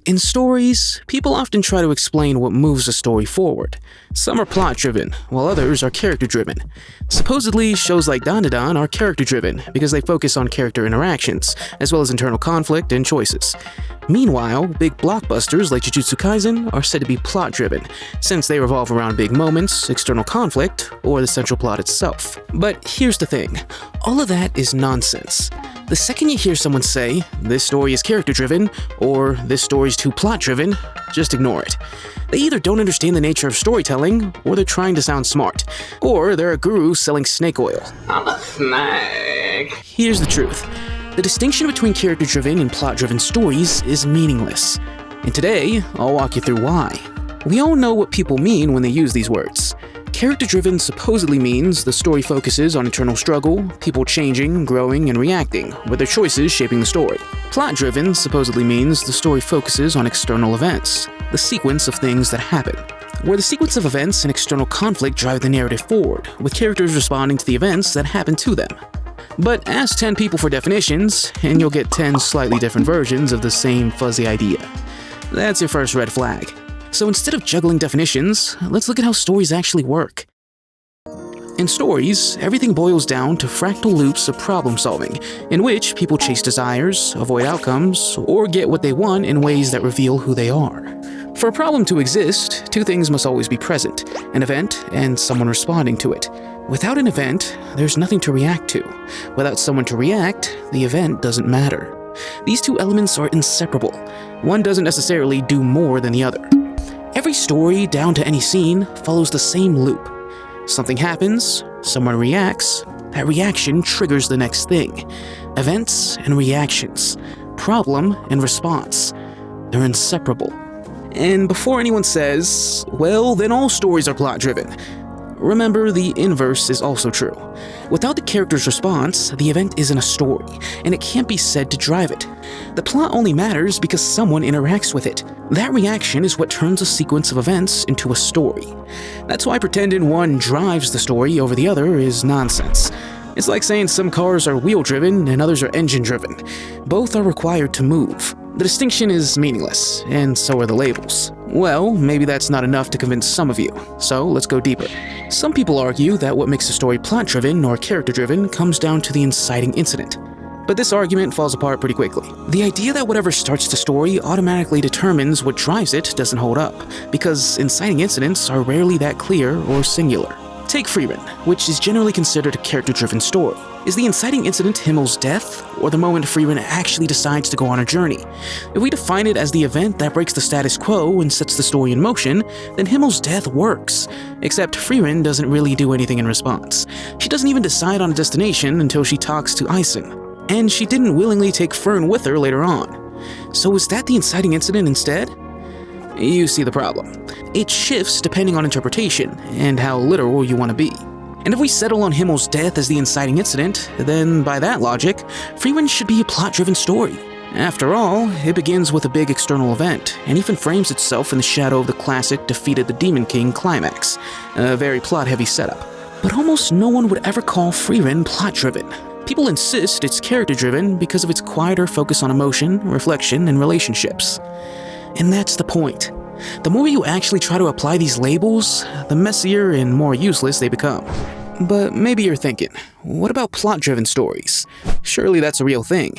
In stories, people often try to explain what moves a story forward. Some are plot-driven, while others are character-driven. Supposedly, shows like Dandadan are character-driven because they focus on character interactions, as well as internal conflict and choices. Meanwhile, big blockbusters like Jujutsu Kaisen are said to be plot-driven, since they revolve around big moments, external conflict, or the central plot itself. But here's the thing, all of that is nonsense. The second you hear someone say, this story is character-driven, or this story's too plot-driven, just ignore it. They either don't understand the nature of storytelling, or they're trying to sound smart, or they're a guru selling snake oil. I'm a snake. Here's the truth. The distinction between character-driven and plot-driven stories is meaningless. And today, I'll walk you through why. We all know what people mean when they use these words. Character-driven supposedly means the story focuses on internal struggle, people changing, growing, and reacting, with their choices shaping the story. Plot-driven supposedly means the story focuses on external events, the sequence of things that happen, where the sequence of events and external conflict drive the narrative forward, with characters responding to the events that happen to them. But ask 10 people for definitions, and you'll get 10 slightly different versions of the same fuzzy idea. That's your first red flag. So instead of juggling definitions, let's look at how stories actually work. In stories, everything boils down to fractal loops of problem solving, in which people chase desires, avoid outcomes, or get what they want in ways that reveal who they are. For a problem to exist, two things must always be present: an event and someone responding to it. Without an event, there's nothing to react to. Without someone to react, the event doesn't matter. These two elements are inseparable. One doesn't necessarily do more than the other. Every story, down to any scene, follows the same loop. Something happens, someone reacts, that reaction triggers the next thing. Events and reactions, problem and response. They're inseparable. And before anyone says, well, then all stories are plot-driven, remember, the inverse is also true. Without the character's response, the event isn't a story, and it can't be said to drive it. The plot only matters because someone interacts with it. That reaction is what turns a sequence of events into a story. That's why pretending one drives the story over the other is nonsense. It's like saying some cars are wheel-driven and others are engine-driven. Both are required to move. The distinction is meaningless, and so are the labels. Well, maybe that's not enough to convince some of you, so let's go deeper. Some people argue that what makes a story plot-driven or character-driven comes down to the inciting incident. But this argument falls apart pretty quickly. The idea that whatever starts the story automatically determines what drives it doesn't hold up, because inciting incidents are rarely that clear or singular. Take Frieren, which is generally considered a character-driven story. Is the inciting incident Himmel's death, or the moment Frieren actually decides to go on a journey? If we define it as the event that breaks the status quo and sets the story in motion, then Himmel's death works. Except Frieren doesn't really do anything in response. She doesn't even decide on a destination until she talks to Isen. And she didn't willingly take Fern with her later on. So is that the inciting incident instead? You see the problem. It shifts depending on interpretation and how literal you want to be. And if we settle on Himmel's death as the inciting incident, then by that logic, Frieren should be a plot-driven story. After all, it begins with a big external event, and even frames itself in the shadow of the classic Defeated the Demon King climax, a very plot-heavy setup. But almost no one would ever call Frieren plot-driven. People insist it's character-driven because of its quieter focus on emotion, reflection, and relationships. And that's the point. The more you actually try to apply these labels, the messier and more useless they become. But maybe you're thinking, what about plot-driven stories? Surely that's a real thing.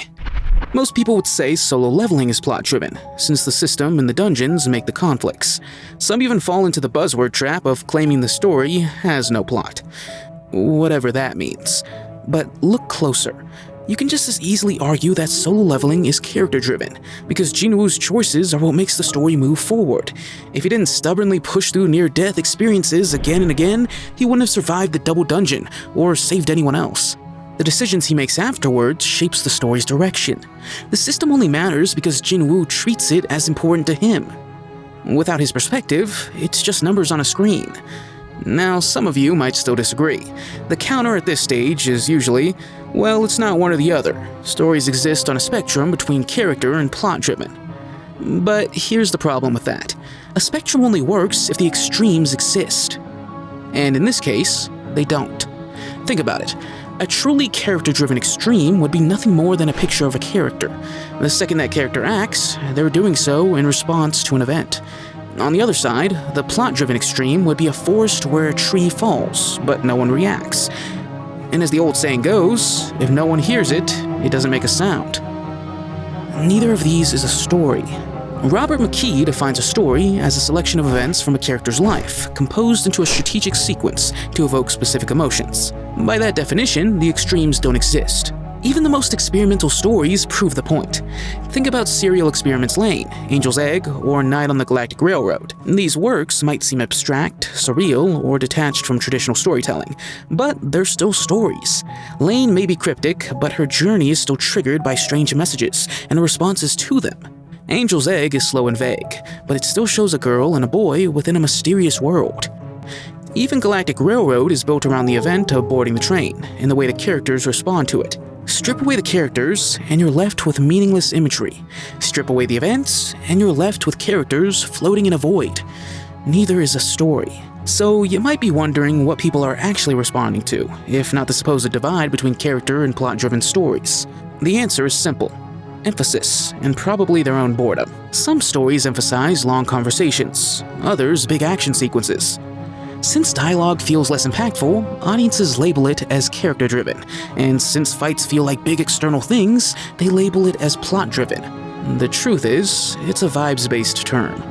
Most people would say solo leveling is plot-driven, since the system and the dungeons make the conflicts. Some even fall into the buzzword trap of claiming the story has no plot. Whatever that means. But look closer. You can just as easily argue that solo leveling is character-driven, because Jinwoo's choices are what makes the story move forward. If he didn't stubbornly push through near-death experiences again and again, he wouldn't have survived the double dungeon, or saved anyone else. The decisions he makes afterwards shapes the story's direction. The system only matters because Jinwoo treats it as important to him. Without his perspective, it's just numbers on a screen. Now, some of you might still disagree. The counter at this stage is usually, well, it's not one or the other. Stories exist on a spectrum between character and plot-driven. But here's the problem with that. A spectrum only works if the extremes exist. And in this case, they don't. Think about it. A truly character-driven extreme would be nothing more than a picture of a character. The second that character acts, they're doing so in response to an event. On the other side, the plot-driven extreme would be a forest where a tree falls, but no one reacts. And as the old saying goes, if no one hears it, it doesn't make a sound. Neither of these is a story. Robert McKee defines a story as a selection of events from a character's life, composed into a strategic sequence to evoke specific emotions. By that definition, the extremes don't exist. Even the most experimental stories prove the point. Think about Serial Experiments Lain, Angel's Egg, or Night on the Galactic Railroad. These works might seem abstract, surreal, or detached from traditional storytelling, but they're still stories. Lain may be cryptic, but her journey is still triggered by strange messages and responses to them. Angel's Egg is slow and vague, but it still shows a girl and a boy within a mysterious world. Even Galactic Railroad is built around the event of boarding the train, and the way the characters respond to it. Strip away the characters, and you're left with meaningless imagery. Strip away the events, and you're left with characters floating in a void. Neither is a story. So you might be wondering what people are actually responding to, if not the supposed divide between character and plot-driven stories. The answer is simple. Emphasis, and probably their own boredom. Some stories emphasize long conversations, others big action sequences. Since dialogue feels less impactful, audiences label it as character-driven, and since fights feel like big external things, they label it as plot-driven. The truth is, it's a vibes-based term.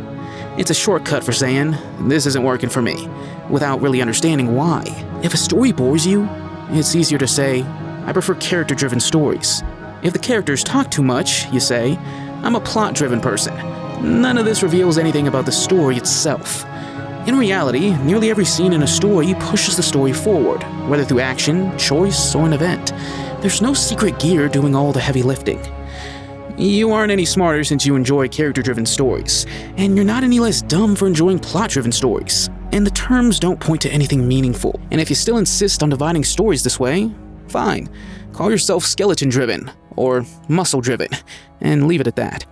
It's a shortcut for saying, this isn't working for me, without really understanding why. If a story bores you, it's easier to say, I prefer character-driven stories. If the characters talk too much, you say, I'm a plot-driven person. None of this reveals anything about the story itself. In reality, nearly every scene in a story pushes the story forward, whether through action, choice, or an event. There's no secret gear doing all the heavy lifting. You aren't any smarter since you enjoy character-driven stories, and you're not any less dumb for enjoying plot-driven stories. And the terms don't point to anything meaningful. And if you still insist on dividing stories this way, fine. Call yourself skeleton-driven, or muscle-driven, and leave it at that.